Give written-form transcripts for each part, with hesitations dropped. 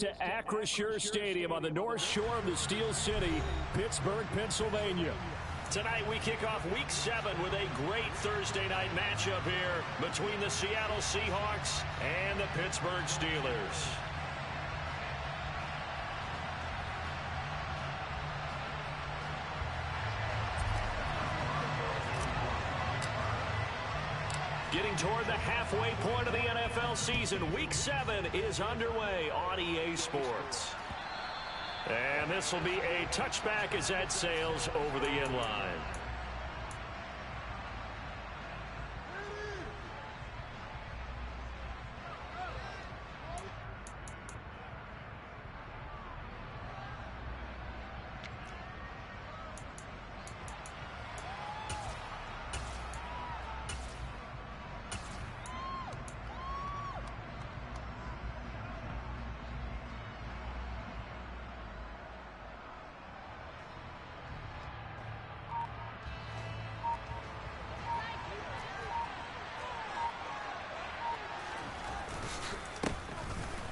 To Acrisure Stadium on the north shore of the Steel City, Pittsburgh, Pennsylvania. Tonight we kick off Week 7 with a great Thursday night matchup here between the Seattle Seahawks and the Pittsburgh Steelers. Getting toward the halfway point of the NFL season, Week 7 is underway on EA Sports. And this will be a touchback as that sails over the end line.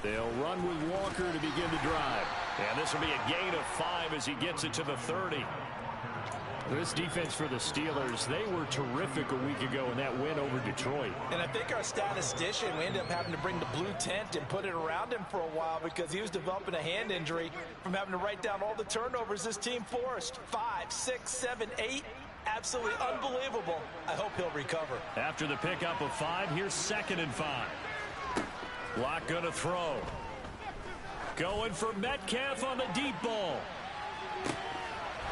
They'll run with Walker to begin the drive. And this will be a gain of 5 as he gets it to the 30. This defense for the Steelers, they were terrific a week ago in that win over Detroit. And I think our statistician, we ended up having to bring the blue tent and put it around him for a while because he was developing a hand injury from having to write down all the turnovers this team forced. 5, 6, 7, 8. Absolutely unbelievable. I hope he'll recover. After the pickup of 5, here's 2nd and 5. Lock going to throw. Going for Metcalf on the deep ball.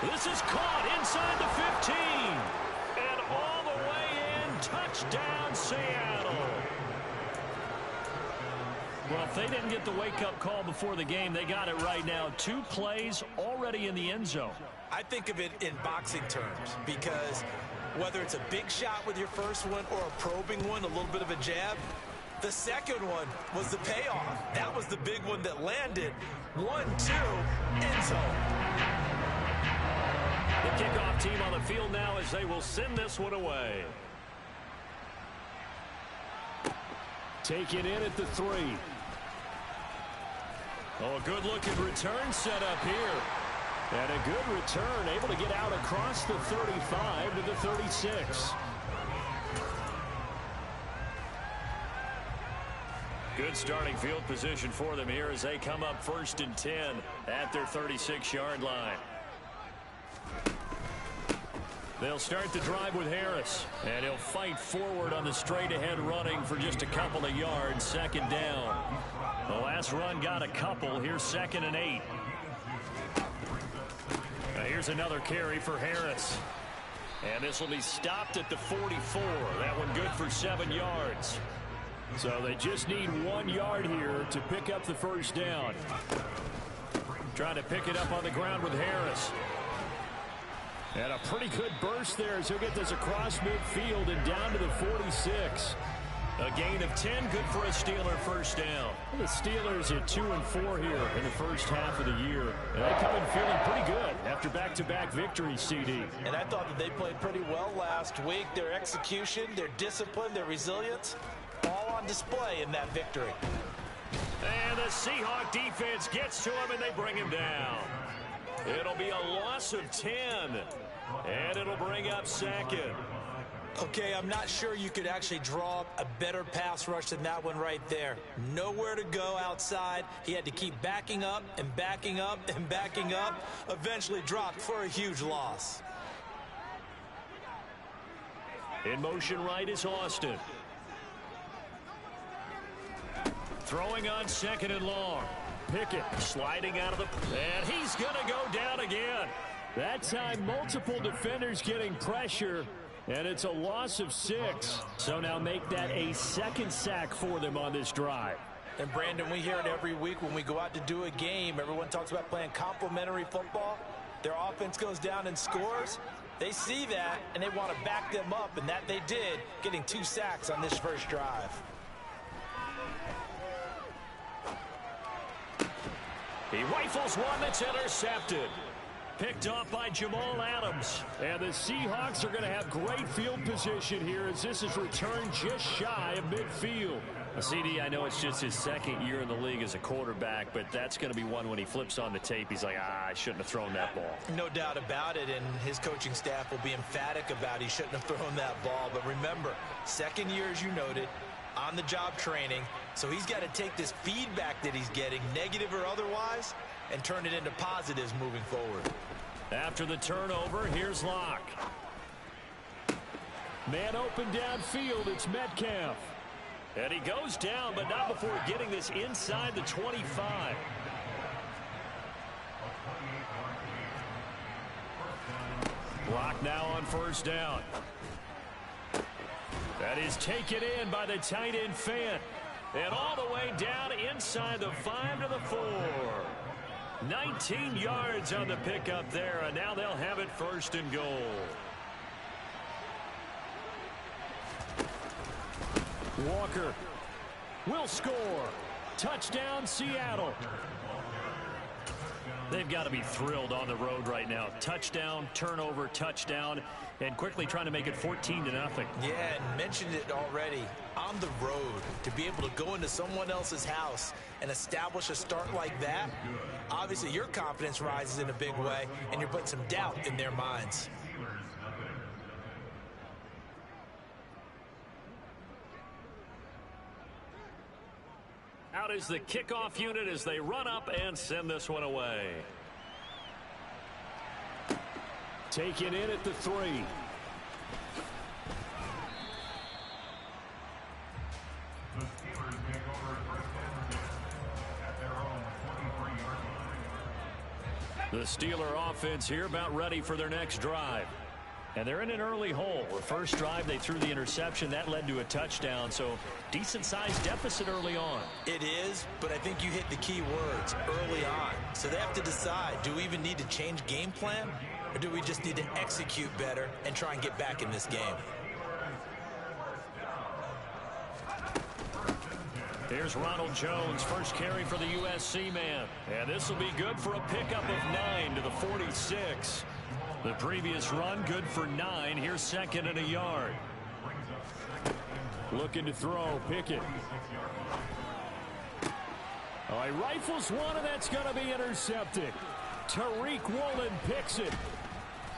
This is caught inside the 15. And all the way in. Touchdown, Seattle. Well, if they didn't get the wake-up call before the game, they got it right now. 2 plays already in the end zone. I think of it in boxing terms because whether it's a big shot with your first one or a probing one, a little bit of a jab, the second one was the payoff. That was the big one that landed. 1-2, end zone. The kickoff team on the field now as they will send this one away. Taken in at the 3. Oh, a good-looking return set up here. And a good return, able to get out across the 35 to the 36. Good starting field position for them here as they come up 1st and 10 at their 36-yard line. They'll start the drive with Harris, and he'll fight forward on the straight-ahead running for just a couple of yards, 2nd down. The last run got a couple. Here's 2nd and 8. Now here's another carry for Harris. And this will be stopped at the 44. That one good for 7 yards. So they just need 1 yard here to pick up the 1st down. Trying to pick it up on the ground with Harris. And a pretty good burst there as he'll get this across midfield and down to the 46. A gain of 10, good for a Steeler 1st down. The Steelers at 2-4 here in the first half of the year. And they come in feeling pretty good after back-to-back victories, CD. And I thought that they played pretty well last week. Their execution, their discipline, their resilience, all on display in that victory. And the Seahawk defense gets to him and they bring him down. It'll be a loss of 10. And it'll bring up 2nd. Okay, I'm not sure you could actually draw up a better pass rush than that one right there. Nowhere to go outside. He had to keep backing up and backing up and backing up. Eventually dropped for a huge loss. In motion right is Austin. Throwing on 2nd and long. Pickett sliding out of the... And he's going to go down again. That time, multiple defenders getting pressure, and it's a loss of 6. So now make that a 2nd sack for them on this drive. And, Brandon, we hear it every week when we go out to do a game. Everyone talks about playing complementary football. Their offense goes down and scores. They see that, and they want to back them up, and that they did, getting 2 sacks on this first drive. He rifles one that's intercepted. Picked off by Jamal Adams. And the Seahawks are going to have great field position here as this is returned just shy of midfield. CD, I know it's just his second year in the league as a quarterback, but that's going to be one when he flips on the tape. He's like, I shouldn't have thrown that ball. No doubt about it, and his coaching staff will be emphatic about he shouldn't have thrown that ball. But remember, second year, as you noted, on-the-job training, so he's got to take this feedback that he's getting, negative or otherwise, and turn it into positives moving forward. After the turnover, here's Locke. Man open downfield, it's Metcalf. And he goes down, but not before getting this inside the 25. Locke now on first down. That is taken in by the tight end Fant. And all the way down inside the 5 to the 4. 19 yards on the pickup there, and now they'll have it first and goal. Walker will score. Touchdown, Seattle. They've got to be thrilled on the road right now. Touchdown, turnover, touchdown, and quickly trying to make it 14-0. Yeah, and mentioned it already. On the road, to be able to go into someone else's house and establish a start like that, obviously your confidence rises in a big way, and you're putting some doubt in their minds. Out is the kickoff unit as they run up and send this one away. Taken in at the 3. The Steeler offense here about ready for their next drive. And they're in an early hole. The first drive, they threw the interception. That led to a touchdown, so decent-sized deficit early on. It is, but I think you hit the key words, early on. So they have to decide, do we even need to change game plan, or do we just need to execute better and try and get back in this game? Here's Ronald Jones, first carry for the USC man. And this will be good for a pickup of 9 to the 46. The previous run, good for 9. Here's second and a yard. Looking to throw, Pickett. Oh, he rifles one, and that's going to be intercepted. Tariq Woolen picks it.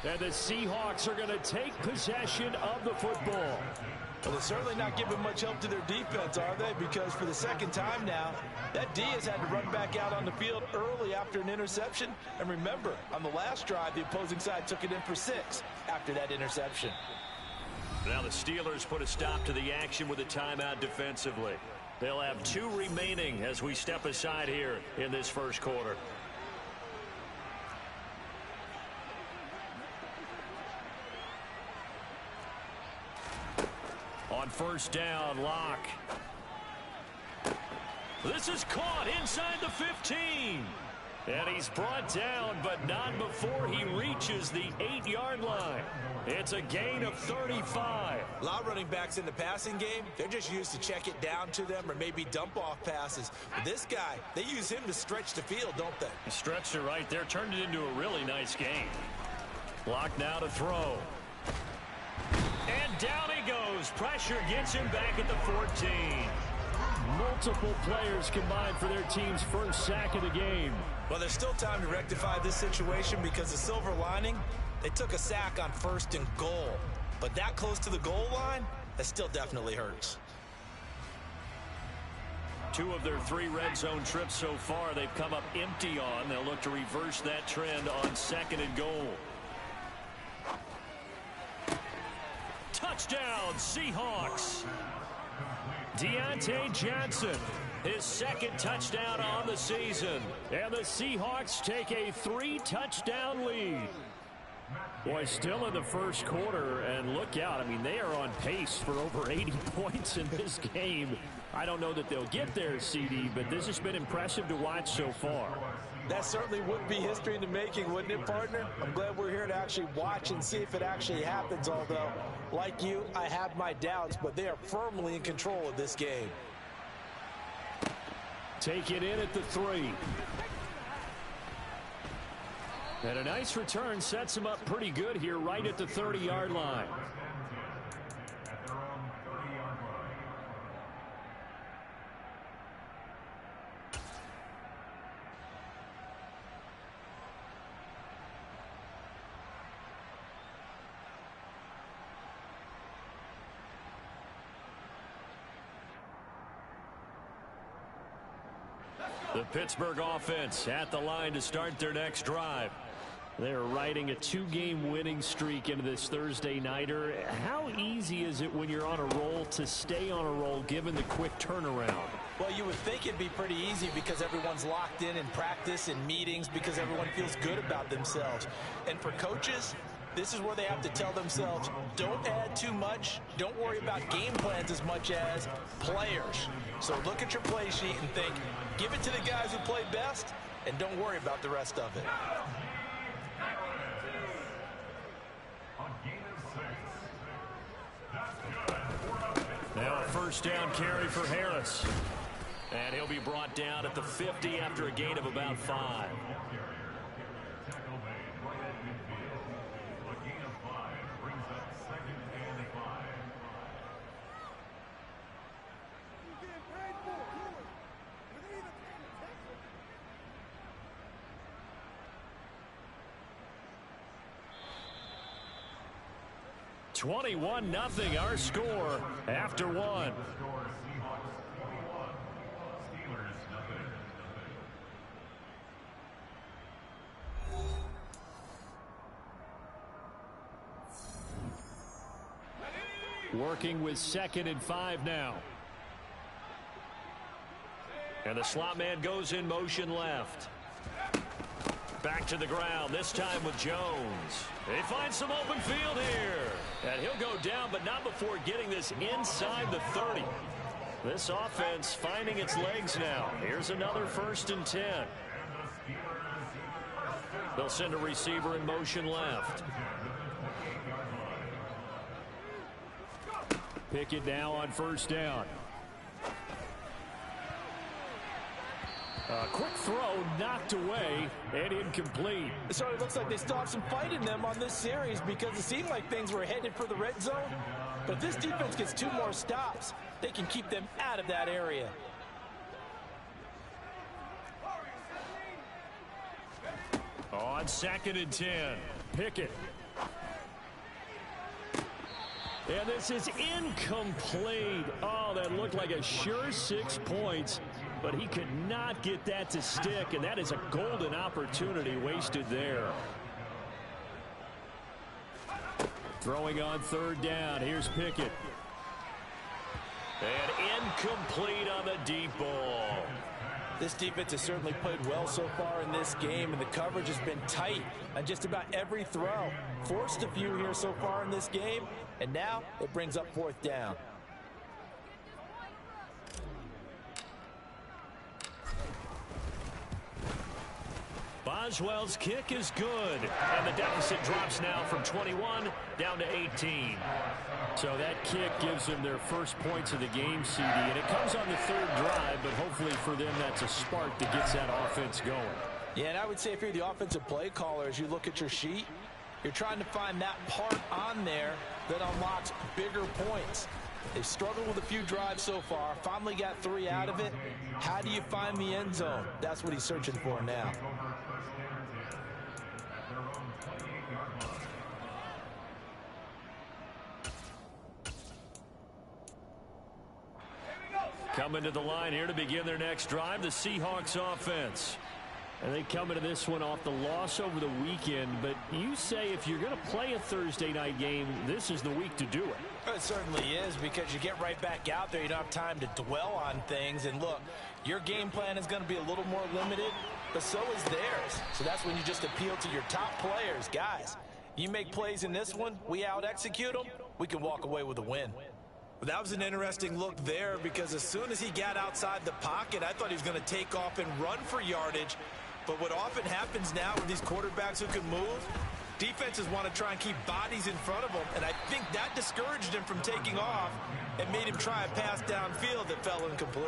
And the Seahawks are going to take possession of the football. Well, they're certainly not giving much help to their defense, are they? Because for the second time now, that D has had to run back out on the field early after an interception. And remember, on the last drive, the opposing side took it in for 6 after that interception. Now the Steelers put a stop to the action with a timeout defensively. They'll have 2 remaining as we step aside here in this first quarter. On first down, Locke. This is caught inside the 15. And he's brought down, but not before he reaches the 8-yard line. It's a gain of 35. A lot of running backs in the passing game, they're just used to check it down to them or maybe dump off passes. But this guy, they use him to stretch the field, don't they? He stretched it right there, turned it into a really nice game. Locke now to throw. And down he goes. Pressure gets him back at the 14. Multiple players combined for their team's first sack of the game. Well, there's still time to rectify this situation because the silver lining, they took a sack on first and goal. But that close to the goal line, that still definitely hurts. 2 of their 3 red zone trips so far, they've come up empty on. They'll look to reverse that trend on second and goal. Touchdown, Seahawks. Deontay Johnson, his second touchdown on the season. And the Seahawks take a 3-touchdown lead. Boy, still in the first quarter, and look out. I mean, they are on pace for over 80 points in this game. I don't know that they'll get there, CD, but this has been impressive to watch so far. That certainly would be history in the making, wouldn't it, partner? I'm glad we're here to actually watch and see if it actually happens, although, like you, I have my doubts, but they are firmly in control of this game. Take it in at the 3. And a nice return sets him up pretty good here right at the 30-yard line. The Pittsburgh offense at the line to start their next drive. They're riding a 2-game winning streak into this Thursday nighter. How easy is it when you're on a roll to stay on a roll given the quick turnaround? Well, you would think it'd be pretty easy because everyone's locked in practice and meetings because everyone feels good about themselves. And for coaches, this is where they have to tell themselves, don't add too much. Don't worry about game plans as much as players. So look at your play sheet and think, give it to the guys who played best, and don't worry about the rest of it. Now a first down carry for Harris. And he'll be brought down at the 50 after a gain of about 5. $21-0 our score after 1. Working with 2nd and 5 now. And the slot man goes in motion left. Back to the ground, this time with Jones. They find some open field here. And he'll go down, but not before getting this inside the 30. This offense finding its legs now. Here's another 1st and 10. They'll send a receiver in motion left. Pickett now on 1st down. A quick throw knocked away and incomplete. So it looks like they still have some fight in them on this series because it seemed like things were headed for the red zone. But if this defense gets 2 more stops, they can keep them out of that area. On 2nd and 10, Pickett. And this is incomplete. Oh, that looked like a sure 6 points. But he could not get that to stick, and that is a golden opportunity wasted there. Throwing on 3rd down. Here's Pickett. And incomplete on the deep ball. This defense has certainly played well so far in this game, and the coverage has been tight on just about every throw. Forced a few here so far in this game, and now it brings up 4th down. Boswell's kick is good, and the deficit drops now from 21 down to 18. So that kick gives them their first points of the game, CD, and it comes on the 3rd drive, but hopefully for them that's a spark that gets that offense going. Yeah, and I would say if you're the offensive play caller, as you look at your sheet, you're trying to find that part on there that unlocks bigger points. They've struggled with a few drives so far, finally got 3 out of it. How do you find the end zone? That's what he's searching for now. Coming to the line here to begin their next drive, the Seahawks offense. And they come into this one off the loss over the weekend. But you say if you're going to play a Thursday night game, this is the week to do it. It certainly is, because you get right back out there. You don't have time to dwell on things. And look, your game plan is going to be a little more limited, but so is theirs. So that's when you just appeal to your top players. Guys, you make plays in this one, we out-execute them, we can walk away with a win. That was an interesting look there, because as soon as he got outside the pocket, I thought he was going to take off and run for yardage. But what often happens now with these quarterbacks who can move, defenses want to try and keep bodies in front of them, and I think that discouraged him from taking off and made him try a pass downfield that fell incomplete.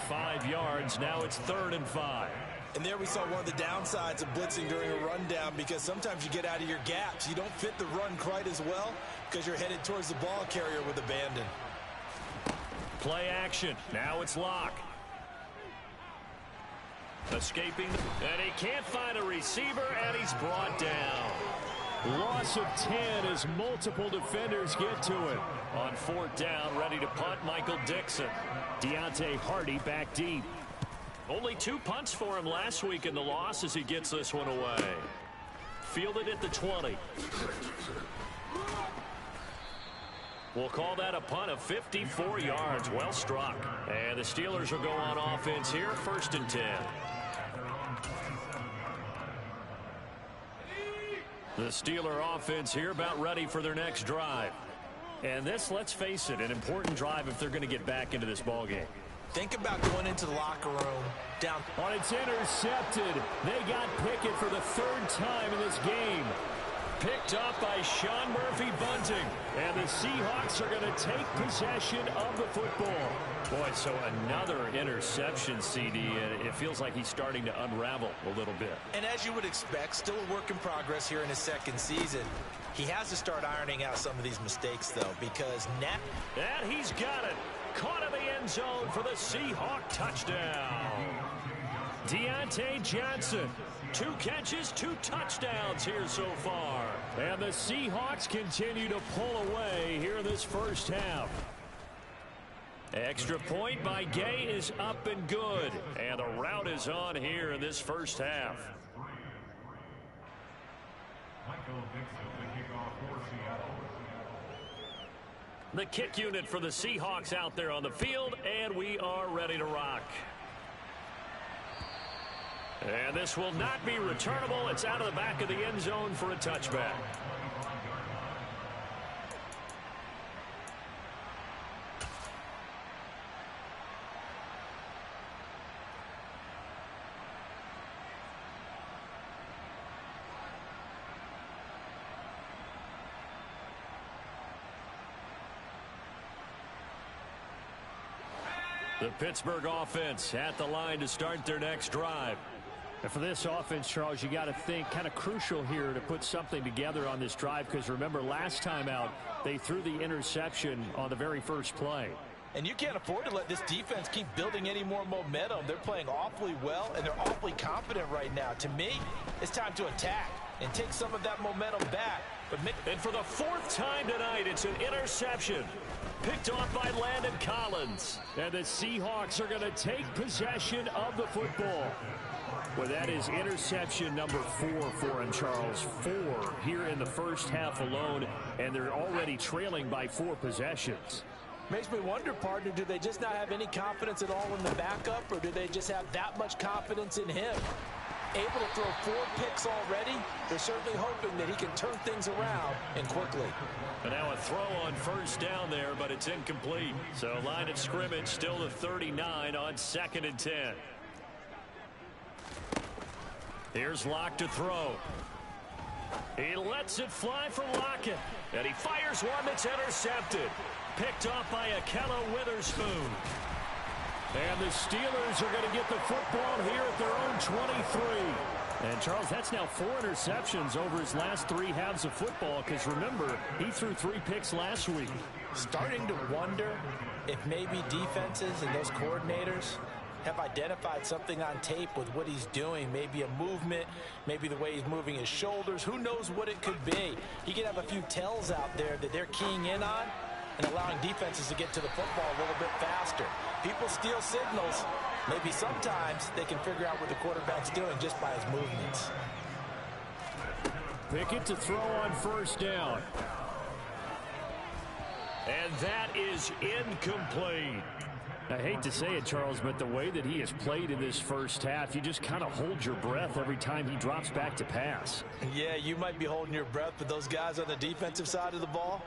5 yards, now it's 3rd and 5. And there we saw one of the downsides of blitzing during a rundown, because sometimes you get out of your gaps. You don't fit the run quite as well because you're headed towards the ball carrier with abandon. Play action. Now it's Locke. Escaping, and he can't find a receiver, and he's brought down. Loss of 10 as multiple defenders get to it. On 4th down, ready to punt, Michael Dixon. Deontay Hardy back deep. Only 2 punts for him last week in the loss as he gets this one away. Fielded at the 20. We'll call that a punt of 54 yards. Well struck. And the Steelers will go on offense here, 1st and 10. The Steeler offense here about ready for their next drive. And this, let's face it, an important drive if they're going to get back into this ballgame. Think about going into the locker room down. On it's intercepted. They got Pickett for the 3rd time in this game. Picked up by Sean Murphy-Bunting. And the Seahawks are going to take possession of the football. Boy, so another interception, CD, and it feels like he's starting to unravel a little bit. And as you would expect, still a work in progress here in his 2nd season. He has to start ironing out some of these mistakes, though, because now... And he's got it. Caught in the end zone for the Seahawk touchdown. Deontay Johnson. 2 catches, 2 touchdowns here so far. And the Seahawks continue to pull away here in this first half. Extra point by Gay is up and good. And the route is on here in this first half. The kick unit for the Seahawks out there on the field, and we are ready to rock. And this will not be returnable. It's out of the back of the end zone for a touchback. The Pittsburgh offense at the line to start their next drive. And for this offense, Charles, you got to think kind of crucial here to put something together on this drive, because remember last time out they threw the interception on the very first play. And you can't afford to let this defense keep building any more momentum. They're playing awfully well, and they're awfully confident right now. To me, it's time to attack and take some of that momentum back. And for the 4th time tonight, it's an interception. Picked off by Landon Collins. And the Seahawks are going to take possession of the football. Well, that is interception number 4 for him, Charles. 4 here in the first half alone, and they're already trailing by 4 possessions. Makes me wonder, partner, do they just not have any confidence at all in the backup, or do they just have that much confidence in him? Able to throw 4 picks already, they're certainly hoping that he can turn things around and quickly. And now a throw on first down there, but it's incomplete. So line of scrimmage still to 39 on 2nd and 10. Here's Locke to throw. He lets it fly for Lockett. And he fires one that's intercepted. Picked off by Akello Witherspoon. And the Steelers are going to get the football here at their own 23. And, Charles, that's now 4 interceptions over his last 3 halves of football, because, remember, he threw 3 picks last week. Starting to wonder if maybe defenses and those coordinators have identified something on tape with what he's doing. Maybe a movement, maybe the way he's moving his shoulders. Who knows what it could be? He could have a few tells out there that they're keying in on and allowing defenses to get to the football a little bit faster. People steal signals. Maybe sometimes they can figure out what the quarterback's doing just by his movements. Pickett to throw on first down. And that is incomplete. I hate to say it, Charles, but the way that he has played in this first half, you just kind of hold your breath every time he drops back to pass. Yeah, you might be holding your breath, but those guys on the defensive side of the ball,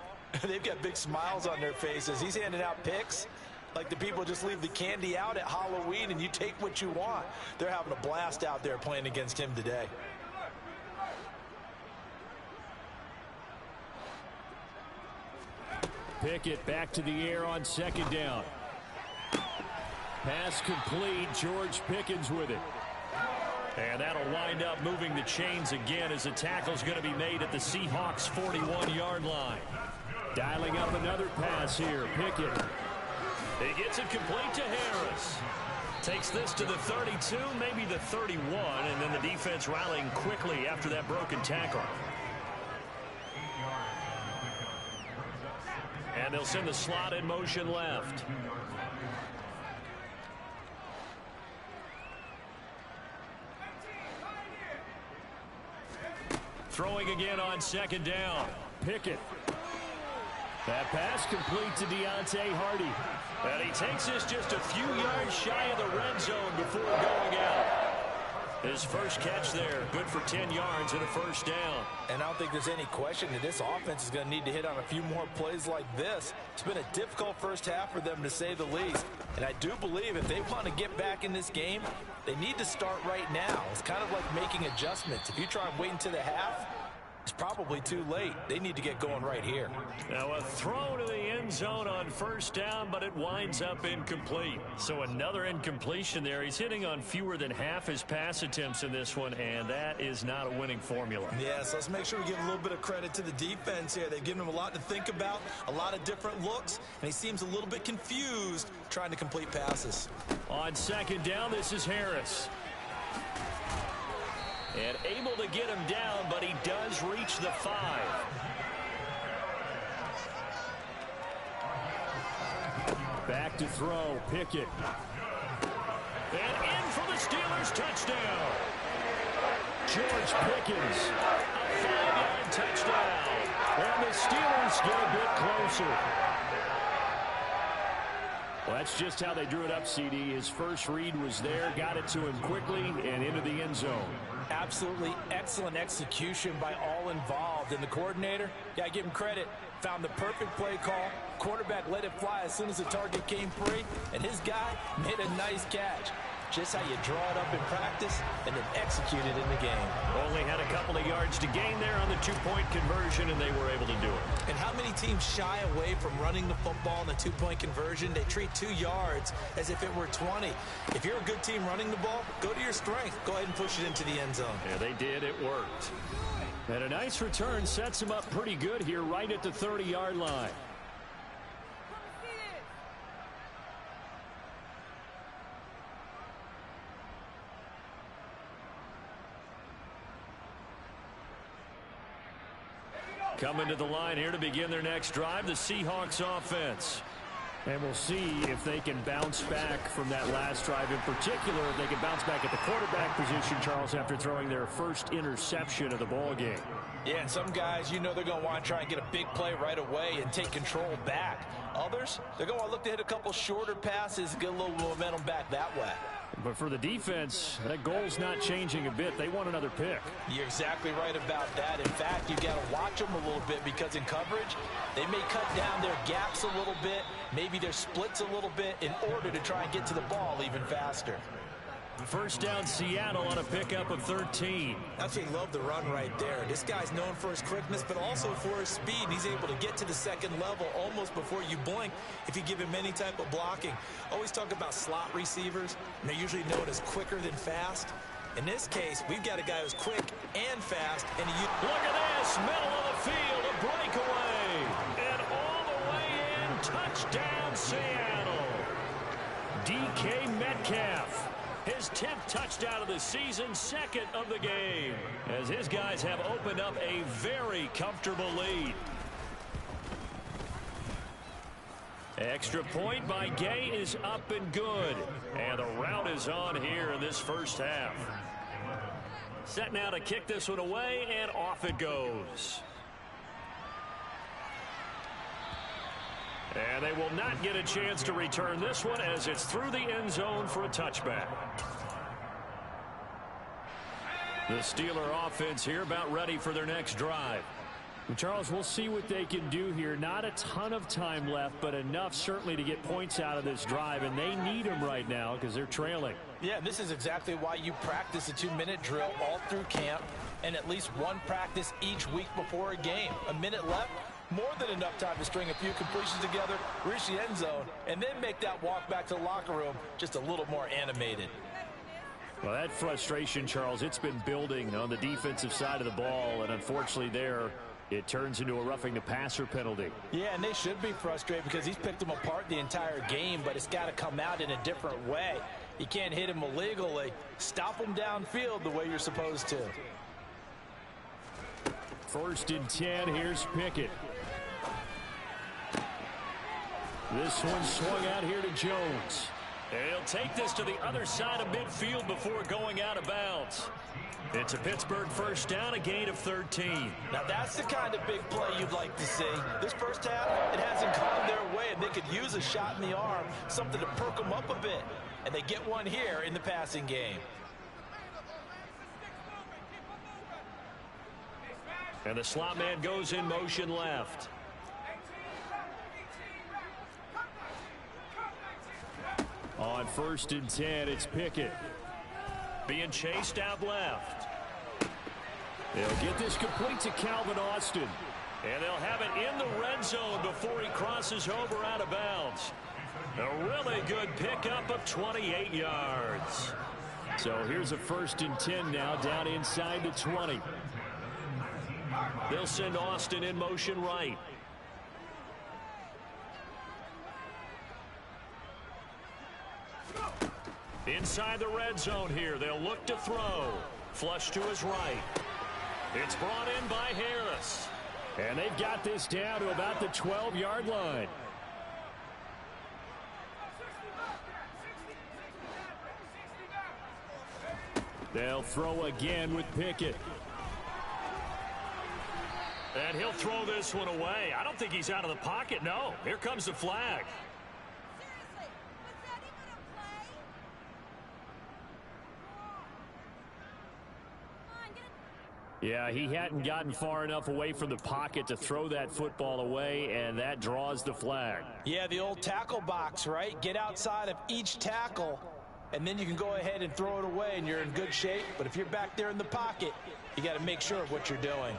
they've got big smiles on their faces. He's handing out picks like the people just leave the candy out at Halloween and you take what you want. They're having a blast out there playing against him today. Pickett back to the air on second down. Pass complete. George Pickens with it. And that'll wind up moving the chains again as the tackle's going to be made at the Seahawks 41-yard line. Dialing up another pass here. Pickett. He gets it complete to Harris. Takes this to the 32, maybe the 31, and then the defense rallying quickly after that broken tackle. And they'll send the slot in motion left. Throwing again on second down. Pickett. That pass complete to Deontay Hardy. And he takes this just a few yards shy of the red zone before going out. His first catch there, good for 10 yards and a first down. And I don't think there's any question that this offense is going to need to hit on a few more plays like this. It's been a difficult first half for them, to say the least. And I do believe if they want to get back in this game, they need to start right now. It's kind of like making adjustments. If you try and wait until the half, it's probably too late. They need to get going right here. Now a throw to the end zone on first down, but it winds up incomplete. So another incompletion there. He's hitting on fewer than half his pass attempts in this one, and that is not a winning formula. Yeah, so let's make sure we give a little bit of credit to the defense here. They've given him a lot to think about, a lot of different looks, and he seems a little bit confused trying to complete passes. On second down, this is Harris. And able to get him down, but he does reach the 5. Back to throw, Pickett. And in for the Steelers touchdown. George Pickens, a 5-yard touchdown. And the Steelers get a bit closer. Well, that's just how they drew it up, CD. His first read was there, got it to him quickly, and into the end zone. Absolutely excellent execution by all involved. And the coordinator, got to give him credit, found the perfect play call. Quarterback let it fly as soon as the target came free, and his guy made a nice catch. Just how you draw it up in practice and then execute it in the game. Only had a couple of yards to gain there on the two-point conversion, and they were able to do it. And how many teams shy away from running the football in the two-point conversion? They treat 2 yards as if it were 20. If you're a good team running the ball, go to your strength. Go ahead and push it into the end zone. Yeah, they did. It worked. And a nice return sets him up pretty good here right at the 30-yard line. Coming to the line here to begin their next drive, the Seahawks offense. And we'll see if they can bounce back from that last drive. In particular, if they can bounce back at the quarterback position, Charles, after throwing their first interception of the ball game. Yeah, and some guys, you know they're going to want to try and get a big play right away and take control back. Others, they're going to look to hit a couple shorter passes and get a little momentum back that way. But for the defense, that goal's not changing a bit. They want another pick. You're exactly right about that. In fact, you've got to watch them a little bit because in coverage, they may cut down their gaps a little bit, maybe their splits a little bit in order to try and get to the ball even faster. First down, Seattle on a pickup of 13. Absolutely love the run right there. This guy's known for his quickness, but also for his speed. He's able to get to the second level almost before you blink if you give him any type of blocking. Always talk about slot receivers, and they're usually known as quicker than fast. In this case, we've got a guy who's quick and fast. And look at this, middle of the field, a breakaway. And all the way in, touchdown, Seattle. DK Metcalf. His 10th touchdown of the season, second of the game, as his guys have opened up a very comfortable lead. Extra point by Gay is up and good. And the route is on here in this first half. Set now to kick this one away, and off it goes. And they will not get a chance to return this one as it's through the end zone for a touchback. The Steeler offense here about ready for their next drive. And Charles, we'll see what they can do here. Not a ton of time left, but enough certainly to get points out of this drive, and they need them right now because they're trailing. Yeah, this is exactly why you practice a 2-minute drill all through camp and at least one practice each week before a game. A minute left. More than enough time to string a few completions together, reach the end zone, and then make that walk back to the locker room just a little more animated. Well, that frustration, Charles, it's been building on the defensive side of the ball, and unfortunately there, it turns into a roughing the passer penalty. Yeah, and they should be frustrated because he's picked them apart the entire game, but it's got to come out in a different way. You can't hit him illegally. Stop him downfield the way you're supposed to. First and 10, here's Pickett. This one swung out here to Jones. And he'll take this to the other side of midfield before going out of bounds. It's a Pittsburgh first down, a gain of 13. Now that's the kind of big play you'd like to see. This first half, it hasn't gone their way, and they could use a shot in the arm, something to perk them up a bit. And they get one here in the passing game. And the slot man goes in motion left. On 1st and 10, it's Pickett. Being chased out left. They'll get this complete to Calvin Austin. And they'll have it in the red zone before he crosses over out of bounds. A really good pickup of 28 yards. So here's a 1st and 10 now, down inside the 20. They'll send Austin in motion right. Inside the red zone here. They'll look to throw. Flush to his right. It's brought in by Harris. And they've got this down to about the 12-yard line. They'll throw again with Pickett. And he'll throw this one away. I don't think he's out of the pocket. No, here comes the flag. Yeah, he hadn't gotten far enough away from the pocket to throw that football away, and that draws the flag. Yeah, the old tackle box, right? Get outside of each tackle, and then you can go ahead and throw it away, and you're in good shape. But if you're back there in the pocket, you got to make sure of what you're doing.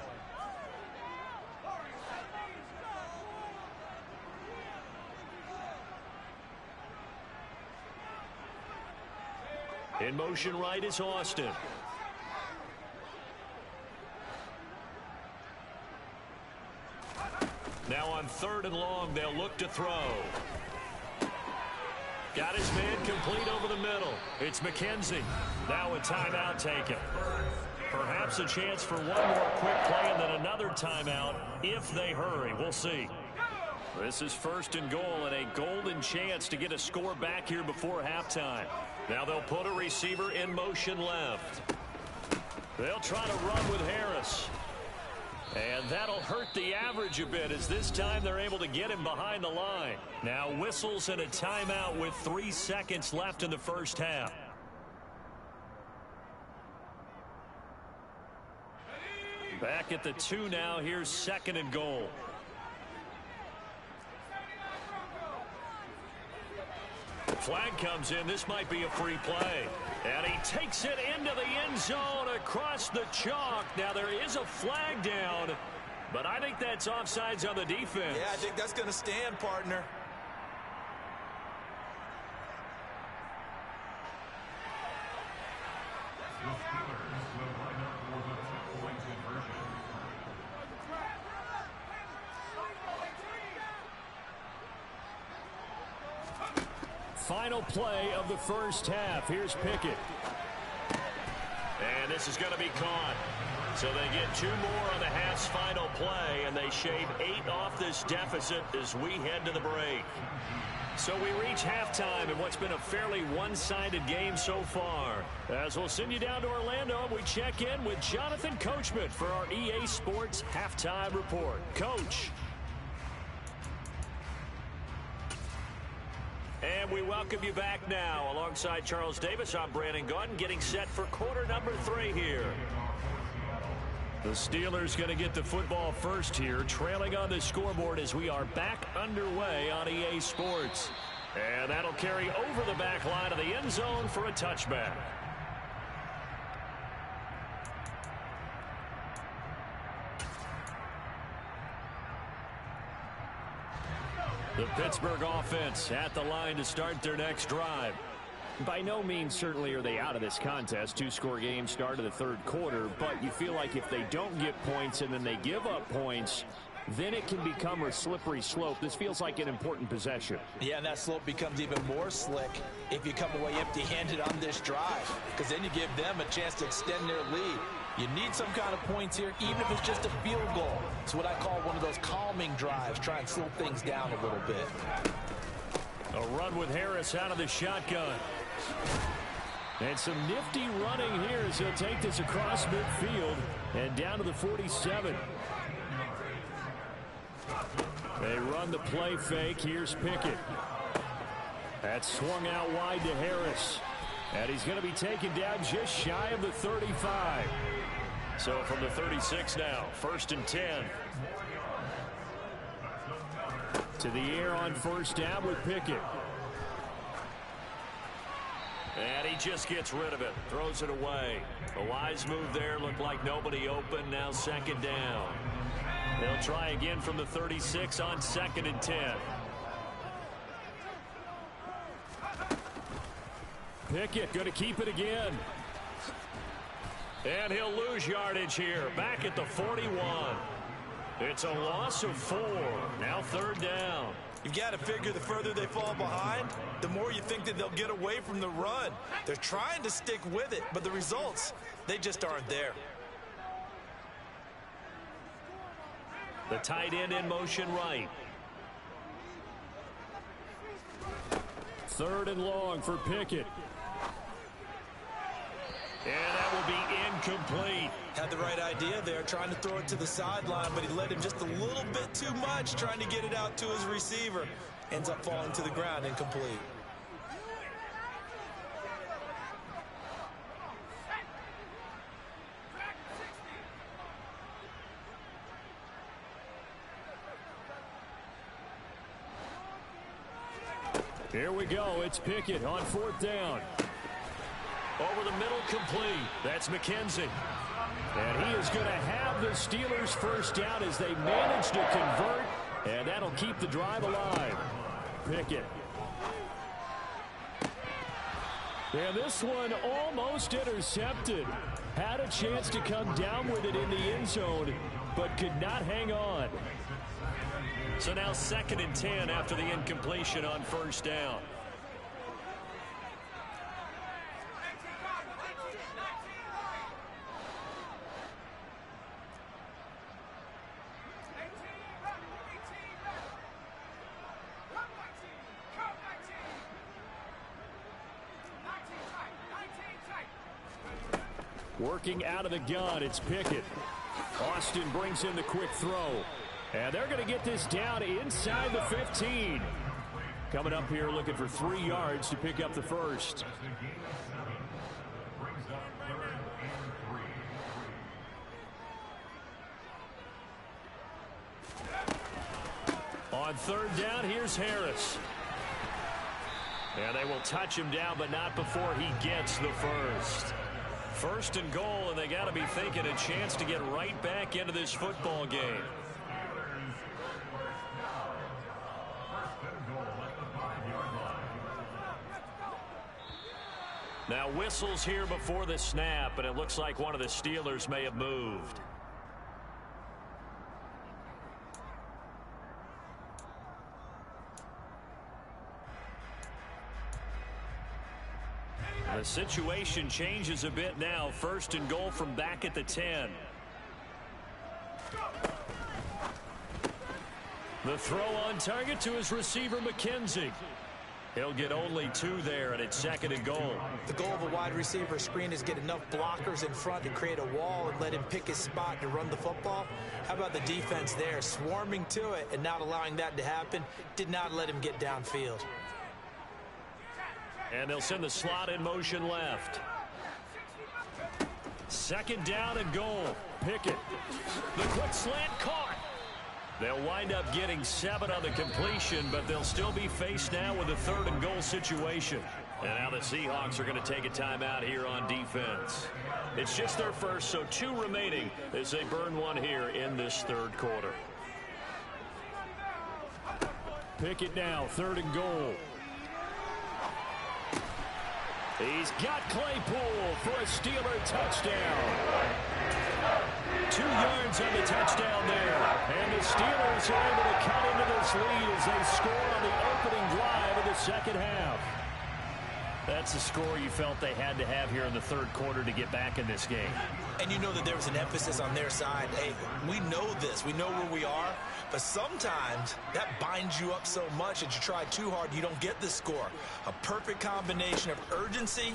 In motion right is Austin. Now on 3rd and long, they'll look to throw. Got his man complete over the middle. It's McKenzie. Now a timeout taken. Perhaps a chance for one more quick play and then another timeout if they hurry. We'll see. This is 1st and goal and a golden chance to get a score back here before halftime. Now they'll put a receiver in motion left. They'll try to run with Harris. And that'll hurt the average a bit as this time they're able to get him behind the line. Now whistles and a timeout with 3 seconds left in the first half. Back at the 2 now. Here's 2nd and goal. Flag comes in. This might be a free play. And he takes it into the end zone across the chalk. Now there is a flag down, but I think that's offsides on the defense. Yeah, I think that's going to stand, partner. Final play of the first half. Here's Pickett. And this is going to be caught. So they get 2 more on the half's final play, and they shave 8 off this deficit as we head to the break. So we reach halftime in what's been a fairly one-sided game so far. As we'll send you down to Orlando, we check in with Jonathan Coachman for our EA Sports Halftime Report. Coach. And we welcome you back now. Alongside Charles Davis, I'm Brandon Gaudin, getting set for quarter number 3 here. The Steelers going to get the football first here, trailing on the scoreboard as we are back underway on EA Sports. And that'll carry over the back line of the end zone for a touchback. The Pittsburgh offense at the line to start their next drive. By no means certainly are they out of this contest. 2-score game start of the 3rd quarter, but you feel like if they don't get points and then they give up points, then it can become a slippery slope. This feels like an important possession. Yeah, and that slope becomes even more slick if you come away empty-handed on this drive, because then you give them a chance to extend their lead. You need some kind of points here, even if it's just a field goal. It's what I call one of those calming drives. Try and slow things down a little bit. A run with Harris out of the shotgun. And some nifty running here as he'll take this across midfield and down to the 47. They run the play fake. Here's Pickett. That's swung out wide to Harris. And he's going to be taken down just shy of the 35. So from the 36 now, 1st and 10. To the air on 1st down with Pickett. And he just gets rid of it. Throws it away. A wise move there. Looked like nobody open. Now 2nd down. They'll try again from the 36 on 2nd and 10. Pickett going to keep it again. And he'll lose yardage here. Back at the 41. It's a loss of 4. Now 3rd down. You've got to figure the further they fall behind, the more you think that they'll get away from the run. They're trying to stick with it, but the results, they just aren't there. The tight end in motion right. 3rd and long for Pickett. And that will be incomplete. Had the right idea there, trying to throw it to the sideline, but he let him just a little bit too much, trying to get it out to his receiver. Ends up falling to the ground, incomplete. Here we go. It's Pickett on 4th down. Over the middle, complete. That's McKenzie. And he is going to have the Steelers' 1st down as they manage to convert, and that'll keep the drive alive. Pickett. And this one almost intercepted. Had a chance to come down with it in the end zone, but could not hang on. So now 2nd and 10 after the incompletion on 1st down. Working out of the gun, it's Pickett. Austin brings in the quick throw. And they're going to get this down inside the 15. Coming up here looking for 3 yards to pick up the 1st. On 3rd down, here's Harris. And they will touch him down, but not before he gets the 1st. 1st and goal, and they got to be thinking a chance to get right back into this football game. Now whistles here before the snap, and it looks like one of the Steelers may have moved. The situation changes a bit now. 1st and goal from back at the 10. The throw on target to his receiver, McKenzie. He'll get only 2 there, and it's 2nd and goal. The goal of a wide receiver screen is get enough blockers in front to create a wall and let him pick his spot to run the football. How about the defense there, swarming to it and not allowing that to happen? Did not let him get downfield. And they'll send the slot in motion left. 2nd down and goal. Pickett. The quick slant caught. They'll wind up getting 7 on the completion, but they'll still be faced now with a 3rd and goal situation. And now the Seahawks are going to take a timeout here on defense. It's just their first, so 2 remaining as they burn 1 here in this 3rd quarter. Pickett now, 3rd and goal. He's got Claypool for a Steeler touchdown. 2 yards on the touchdown there. And the Steelers are able to cut into this lead as they score on the opening drive of the 2nd half. That's the score you felt they had to have here in the 3rd quarter to get back in this game. And you know that there was an emphasis on their side. Hey, we know this. We know where we are. But sometimes that binds you up so much that you try too hard, you don't get the score. A perfect combination of urgency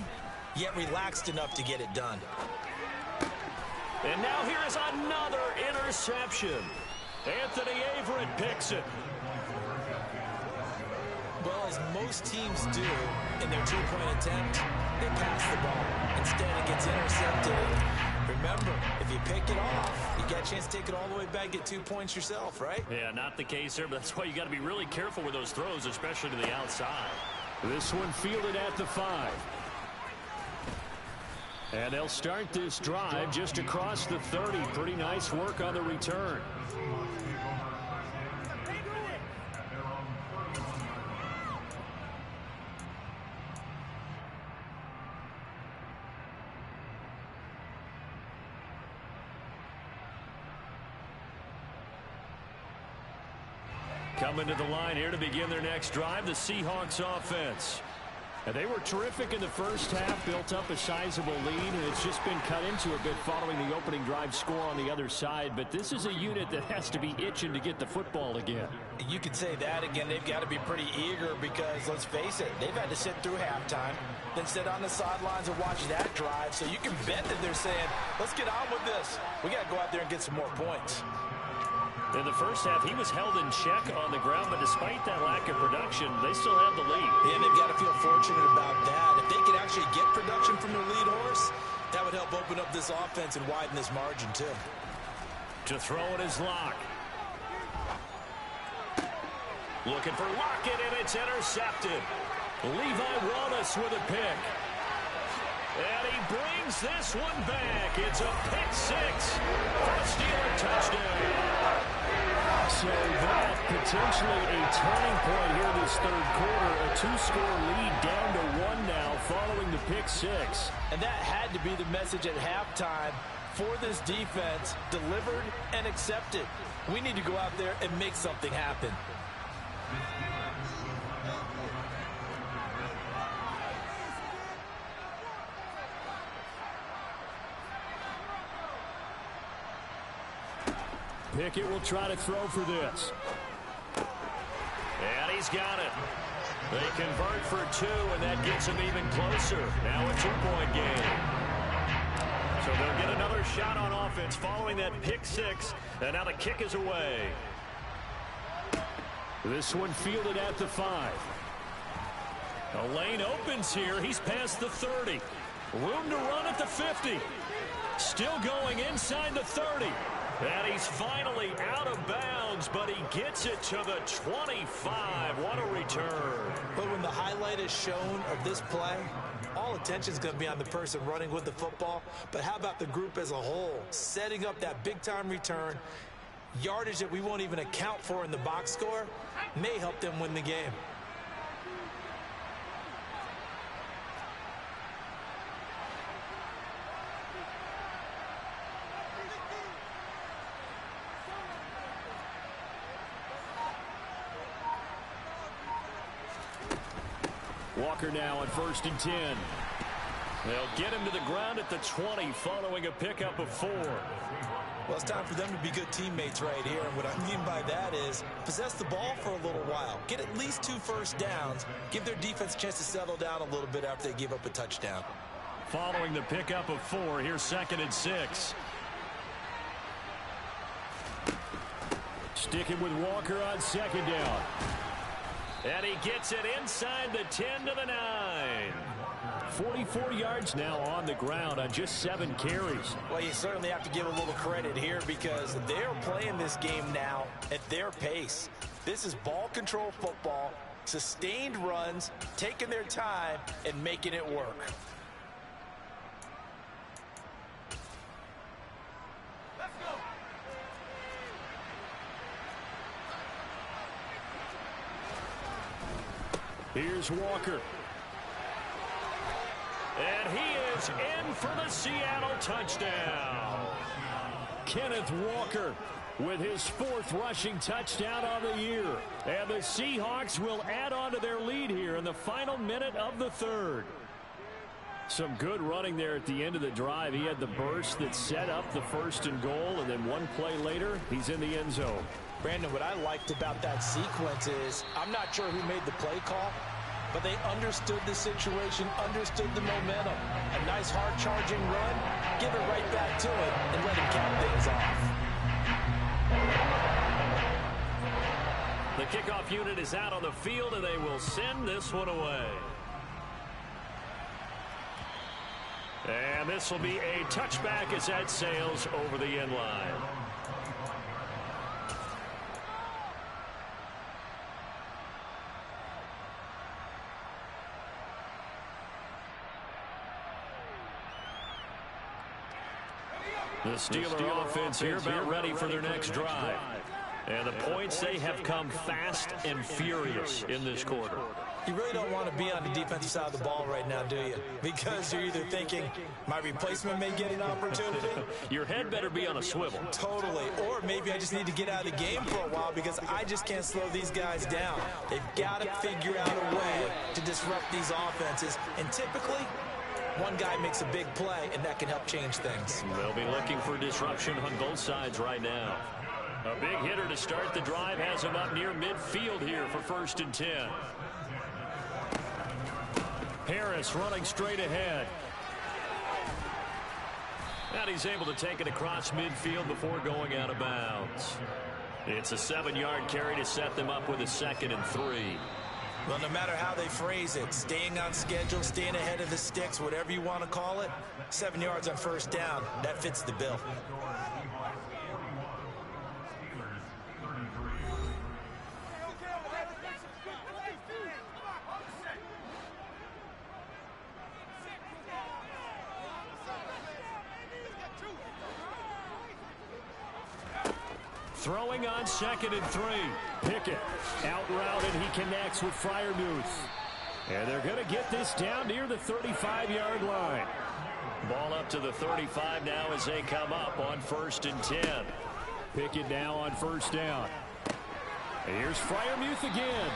yet relaxed enough to get it done. And now here is another interception. Anthony Averett picks it. Well, as most teams do in their two-point attempt, they pass the ball. Instead, it gets intercepted. Remember, if you pick it off, you get a chance to take it all the way back, get 2 points yourself, right? Yeah, not the case here, but that's why you got to be really careful with those throws, especially to the outside. This one fielded at the 5. And they'll start this drive just across the 30. Pretty nice work on the return. Coming to the line here to begin their next drive, the Seahawks offense. And they were terrific in the first half, built up a sizable lead, and it's just been cut into a bit following the opening drive score on the other side. But this is a unit that has to be itching to get the football again. You could say that again. They've got to be pretty eager because, let's face it, they've had to sit through halftime, then sit on the sidelines and watch that drive. So you can bet that they're saying, let's get on with this. We got to go out there and get some more points. In the first half, he was held in check on the ground, but despite that lack of production, they still have the lead. Yeah, they've got to feel fortunate about that. If they could actually get production from their lead horse, that would help open up this offense and widen this margin, too. To throw it is Locke. Looking for Lockett, and it's intercepted. Levi Wallace with a pick. And he brings this one back. It's a pick 6 for a Steeler touchdown. So that potentially a turning point here this third quarter. A 2-score lead down to 1 now following the pick 6. And that had to be the message at halftime for this defense. Delivered and accepted. We need to go out there and make something happen. Pickett will try to throw for this. And he's got it. They convert for 2, and that gets them even closer. Now a 2-point game. So they'll get another shot on offense following that pick 6, and now the kick is away. This one fielded at the 5. A lane opens here. He's past the 30. Room to run at the 50. Still going inside the 30. And he's finally out of bounds, but he gets it to the 25. What a return. But when the highlight is shown of this play, all attention is going to be on the person running with the football. But how about the group as a whole? Setting up that big-time return, yardage that we won't even account for in the box score, may help them win the game. Walker now on 1st and 10. They'll get him to the ground at the 20 following a pickup of 4. Well, it's time for them to be good teammates right here. And what I mean by that is possess the ball for a little while. Get at least 2 first downs. Give their defense a chance to settle down a little bit after they give up a touchdown. Following the pickup of 4, here's 2nd and 6. Sticking with Walker on 2nd down. And he gets it inside the 10 to the 9. 44 yards now on the ground on just 7 carries. Well, you certainly have to give a little credit here because they're playing this game now at their pace. This is ball control football, sustained runs, taking their time, and making it work. Here's Walker. And he is in for the Seattle touchdown. Kenneth Walker with his 4th rushing touchdown on the year. And the Seahawks will add on to their lead here in the final minute of the 3rd. Some good running there at the end of the drive. He had the burst that set up the 1st and goal, and then one play later, he's in the end zone. Brandon, what I liked about that sequence is I'm not sure who made the play call, but they understood the situation, understood the momentum. A nice hard-charging run, give it right back to it, and let him cap things off. The kickoff unit is out on the field, and they will send this one away. And this will be a touchback as that sails over the end line. The Steeler offense here about ready for their next drive. And the points, they have come fast and furious in this quarter. You really don't want to be on the defensive side of the ball right now, do you? Because you're either thinking, my replacement may get an opportunity. Your head better be on a swivel. Totally. Or maybe I just need to get out of the game for a while because I just can't slow these guys down. They've got to figure out a way to disrupt these offenses. And typically, one guy makes a big play, and that can help change things. They'll be looking for disruption on both sides right now. A big hitter to start the drive has him up near midfield here for 1st and 10. Harris running straight ahead. And he's able to take it across midfield before going out of bounds. It's a 7-yard carry to set them up with a 2nd and 3. Well, no matter how they phrase it, staying on schedule, staying ahead of the sticks, whatever you want to call it, 7 yards on 1st down, that fits the bill. Throwing on 2nd and 3. Pickett out route, and he connects with Freiermuth. And they're going to get this down near the 35-yard line. Ball up to the 35 now as they come up on 1st and 10. Pickett now on 1st down. And here's Freiermuth again.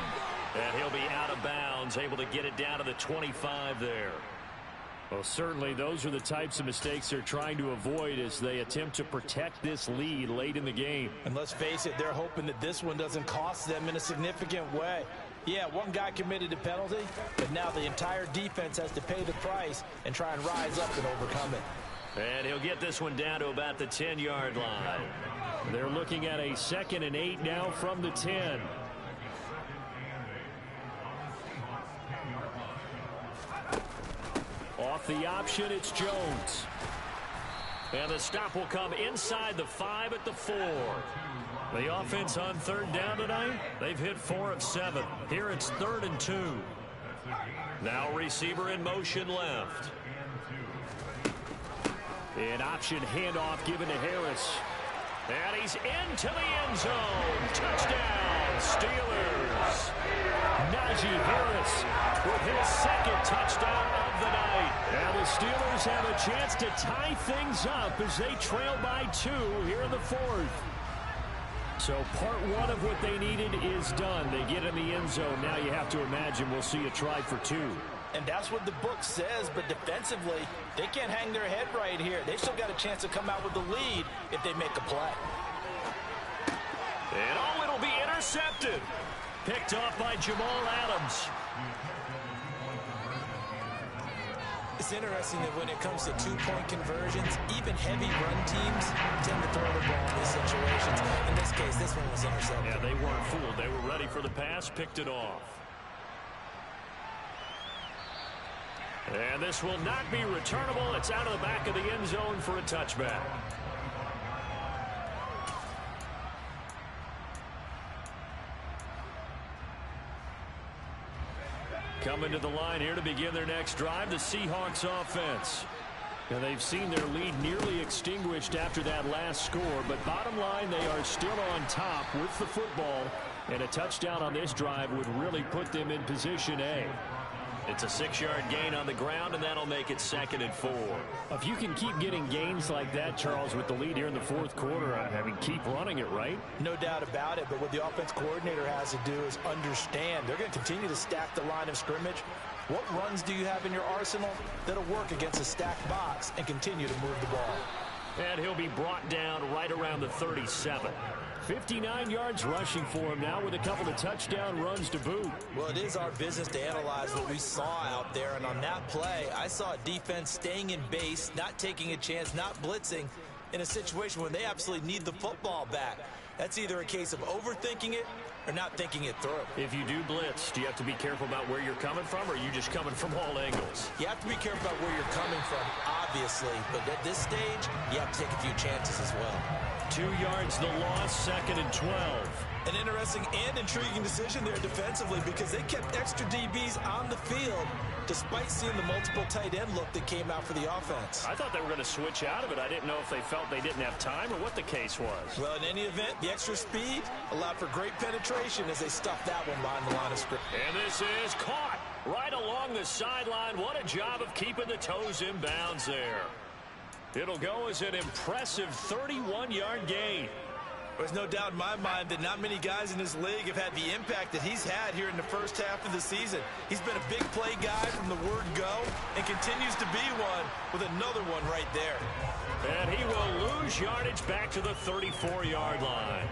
And he'll be out of bounds, able to get it down to the 25 there. Well, certainly those are the types of mistakes they're trying to avoid as they attempt to protect this lead late in the game. And let's face it, they're hoping that this one doesn't cost them in a significant way. Yeah, one guy committed a penalty, but now the entire defense has to pay the price and try and rise up and overcome it. And he'll get this one down to about the 10-yard line. They're looking at a 2nd and 8 now from the 10. Off the option, it's Jones. And the stop will come inside the 5 at the 4. The offense on 3rd down tonight, they've hit 4 of 7. Here it's 3rd and 2. Now receiver in motion left. An option handoff given to Harris. And he's into the end zone. Touchdown, Steelers. Najee Harris with his 2nd touchdown of the night. And the Steelers have a chance to tie things up as they trail by 2 here in the 4th. So part 1 of what they needed is done. They get in the end zone. Now you have to imagine we'll see a try for 2. And that's what the book says, but defensively, they can't hang their head right here. They've still got a chance to come out with the lead if they make a play. And oh, it'll be intercepted. Picked off by Jamal Adams. It's interesting that when it comes to 2-point conversions, even heavy run teams tend to throw the ball in these situations. In this case, this one was intercepted. Yeah, they weren't fooled. They were ready for the pass, picked it off. And this will not be returnable. It's out of the back of the end zone for a touchback. Coming to the line here to begin their next drive, the Seahawks offense. Now they've seen their lead nearly extinguished after that last score, but bottom line, they are still on top with the football, and a touchdown on this drive would really put them in position A. It's a 6-yard gain on the ground, and that'll make it 2nd and 4. If you can keep getting gains like that, Charles, with the lead here in the 4th quarter, I mean, keep running it, right? No doubt about it, but what the offense coordinator has to do is understand they're going to continue to stack the line of scrimmage. What runs do you have in your arsenal that'll work against a stacked box and continue to move the ball? And he'll be brought down right around the 37. 59 yards rushing for him now with a couple of touchdown runs to boot. Well, it is our business to analyze what we saw out there. And on that play, I saw a defense staying in base, not taking a chance, not blitzing in a situation where they absolutely need the football back. That's either a case of overthinking it or not thinking it through. If you do blitz, do you have to be careful about where you're coming from, or are you just coming from all angles? You have to be careful about where you're coming from, obviously. But at this stage, you have to take a few chances as well. 2 yards the loss, 2nd and 12. An interesting and intriguing decision there defensively because they kept extra DBs on the field despite seeing the multiple tight end look that came out for the offense. I thought they were going to switch out of it. I didn't know if they felt they didn't have time or what the case was. Well, in any event, the extra speed allowed for great penetration as they stuffed that one behind the line of scrimmage. And this is caught right along the sideline. What a job of keeping the toes in bounds there. It'll go as an impressive 31-yard gain. There's no doubt in my mind that not many guys in this league have had the impact that he's had here in the first half of the season. He's been a big play guy from the word go and continues to be one with another one right there. And he will lose yardage back to the 34-yard line.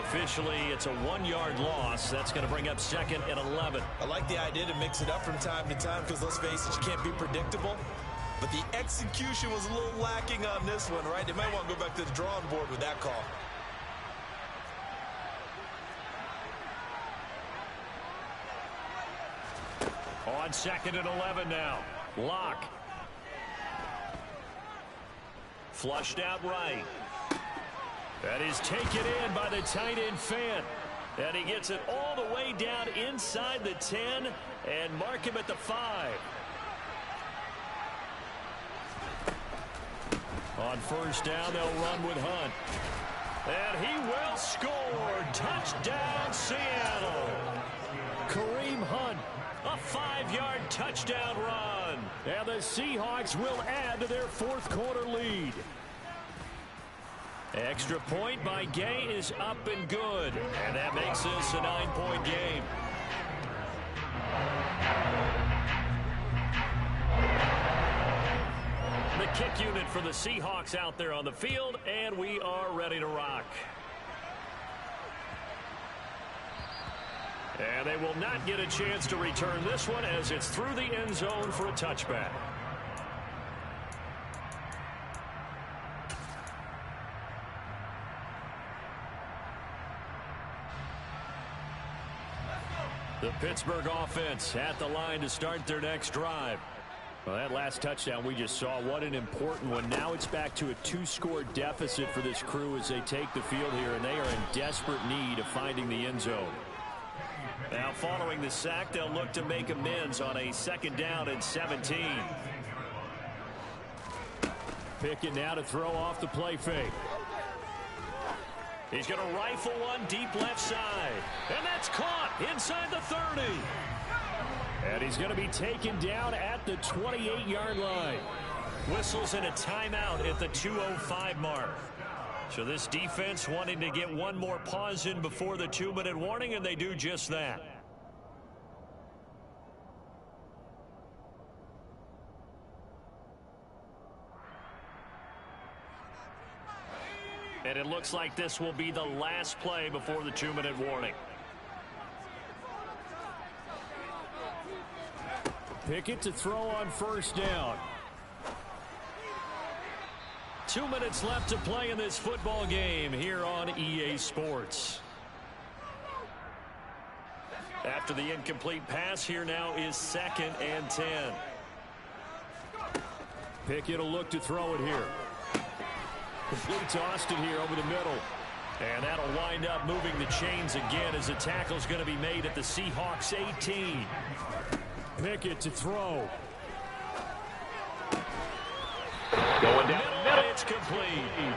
Officially, it's a 1-yard loss. That's going to bring up 2nd and 11. I like the idea to mix it up from time to time because, let's face it, you can't be predictable. But the execution was a little lacking on this one, right? They might want to go back to the drawing board with that call. On 2nd and 11 now. Lock. Flushed out right. That is taken in by the tight end Fant. And he gets it all the way down inside the 10 and mark him at the 5. On 1st down, they'll run with Hunt. And he will score. Touchdown, Seattle. Kareem Hunt, a 5-yard touchdown run. And the Seahawks will add to their 4th quarter lead. Extra point by Gay is up and good. And that makes this a 9-point game. The kick unit for the Seahawks out there on the field, and we are ready to rock. And they will not get a chance to return this one as it's through the end zone for a touchback. The Pittsburgh offense at the line to start their next drive. Well, that last touchdown we just saw, what an important one. Now it's back to a 2-score deficit for this crew as they take the field here, and they are in desperate need of finding the end zone. Now following the sack, they'll look to make amends on a 2nd down and 17. Pickett now to throw off the play fake. He's going to rifle one deep left side. And that's caught inside the 30. And he's going to be taken down at the 28-yard line. Whistles in a timeout at the 2:05 mark. So this defense wanting to get one more pause in before the 2-minute warning, and they do just that. And it looks like this will be the last play before the 2-minute warning. Pickett to throw on 1st down. 2 minutes left to play in this football game here on EA Sports. After the incomplete pass, here now is 2nd and 10. Pickett will look to throw it here. Complete to Austin here over the middle. And that'll wind up moving the chains again as the tackle's going to be made at the Seahawks 18. Pickett to throw. Going down the middle. It's complete.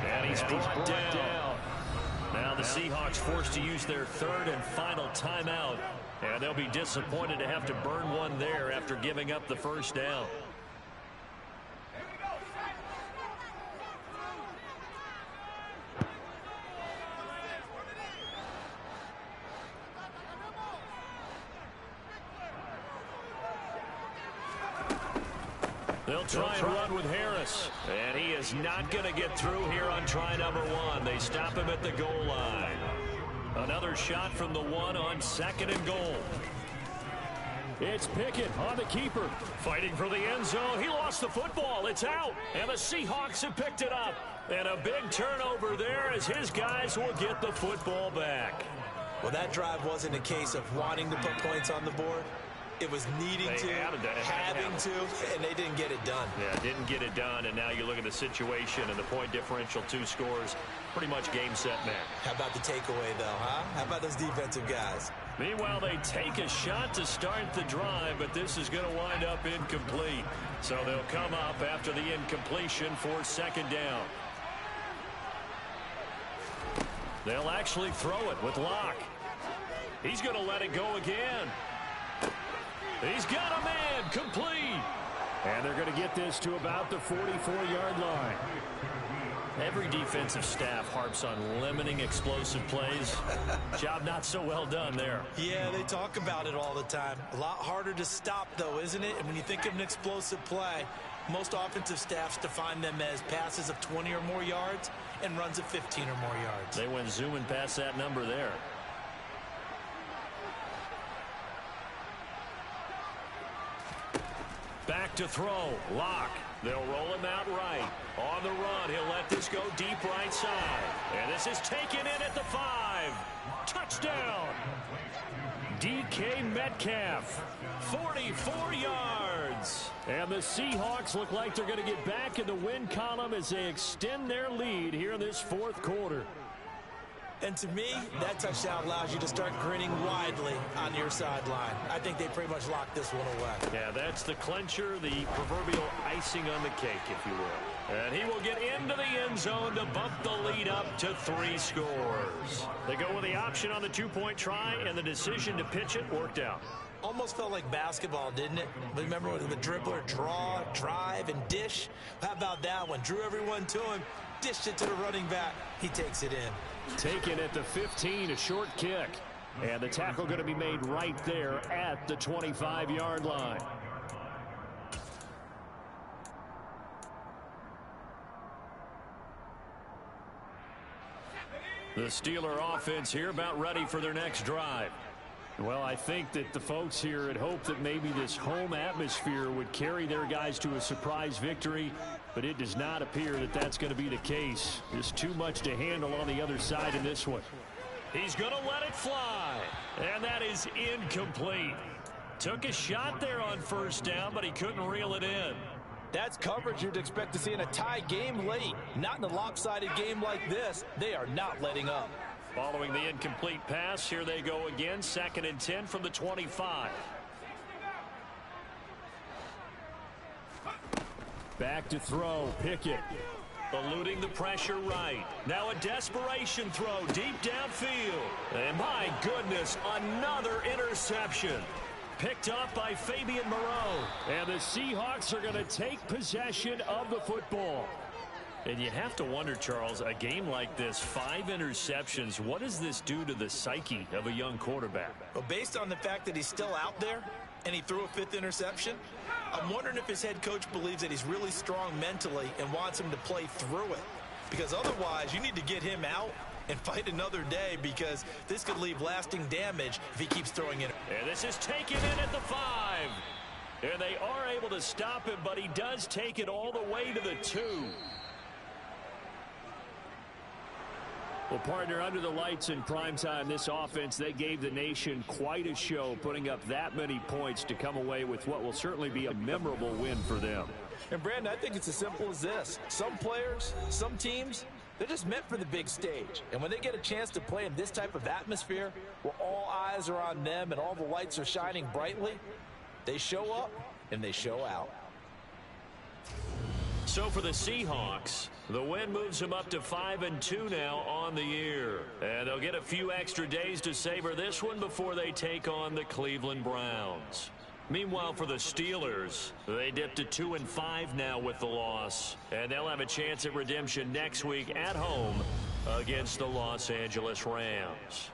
And he's brought down. Now the Seahawks forced to use their 3rd and final timeout. And they'll be disappointed to have to burn one there after giving up the 1st down. They'll They'll try and run with Harris. And he is not going to get through here on try number 1. They stop him at the goal line. Another shot from the 1 on 2nd and goal. It's Pickett on the keeper. Fighting for the end zone. He lost the football. It's out. And the Seahawks have picked it up. And a big turnover there as his guys will get the football back. Well, that drive wasn't a case of wanting to put points on the board. It was needing to, having to, and they didn't get it done. Yeah, didn't get it done, and now you look at the situation and the point differential, 2 scores, pretty much game, set, match. How about the takeaway, though, huh? How about those defensive guys? Meanwhile, they take a shot to start the drive, but this is going to wind up incomplete. So they'll come up after the incompletion for 2nd down. They'll actually throw it with Locke. He's going to let it go again. He's got a man, complete. And they're going to get this to about the 44-yard line. Every defensive staff harps on limiting explosive plays. Job not so well done there. Yeah, they talk about it all the time. A lot harder to stop, though, isn't it? And when you think of an explosive play, most offensive staffs define them as passes of 20 or more yards and runs of 15 or more yards. They went zooming past that number there. Back to throw. Locke. They'll roll him out right. On the run, he'll let this go deep right side. And this is taken in at the 5. Touchdown. DK Metcalf. 44 yards. And the Seahawks look like they're going to get back in the win column as they extend their lead here in this 4th quarter. And to me, that touchdown allows you to start grinning widely on your sideline. I think they pretty much locked this one away. Yeah, that's the clincher, the proverbial icing on the cake, if you will. And he will get into the end zone to bump the lead up to 3 scores. They go with the option on the 2-point try, and the decision to pitch it worked out. Almost felt like basketball, didn't it? Remember when the dribbler draw, drive, and dish? How about that one? Drew everyone to him, dished it to the running back. He takes it in. Taken at the 15, a short kick. And the tackle going to be made right there at the 25-yard line. The Steeler offense here about ready for their next drive. Well, I think that the folks here had hoped that maybe this home atmosphere would carry their guys to a surprise victory, but it does not appear that that's going to be the case. There's too much to handle on the other side in this one. He's going to let it fly, and that is incomplete. Took a shot there on 1st down, but he couldn't reel it in. That's coverage you'd expect to see in a tie game late. Not in a lopsided game like this. They are not letting up. Following the incomplete pass, here they go again. 2nd and 10 from the 25. Back to throw. Pickett. Eluding the pressure right. Now a desperation throw deep downfield. And my goodness, another interception. Picked up by Fabian Moreau. And the Seahawks are going to take possession of the football. And you have to wonder, Charles, a game like this, 5 interceptions, what does this do to the psyche of a young quarterback? Well, based on the fact that he's still out there and he threw a 5th interception, I'm wondering if his head coach believes that he's really strong mentally and wants him to play through it. Because otherwise, you need to get him out and fight another day, because this could leave lasting damage if he keeps throwing it. And this is taken in at the 5. And they are able to stop him, but he does take it all the way to the 2. Well, partner, under the lights in primetime, this offense, they gave the nation quite a show, putting up that many points to come away with what will certainly be a memorable win for them. And, Brandon, I think it's as simple as this. Some players, some teams, they're just meant for the big stage. And when they get a chance to play in this type of atmosphere, where all eyes are on them and all the lights are shining brightly, they show up and they show out. So for the Seahawks, the win moves them up to 5-2 now on the year. And they'll get a few extra days to savor this one before they take on the Cleveland Browns. Meanwhile, for the Steelers, they dip to 2-5 now with the loss. And they'll have a chance at redemption next week at home against the Los Angeles Rams.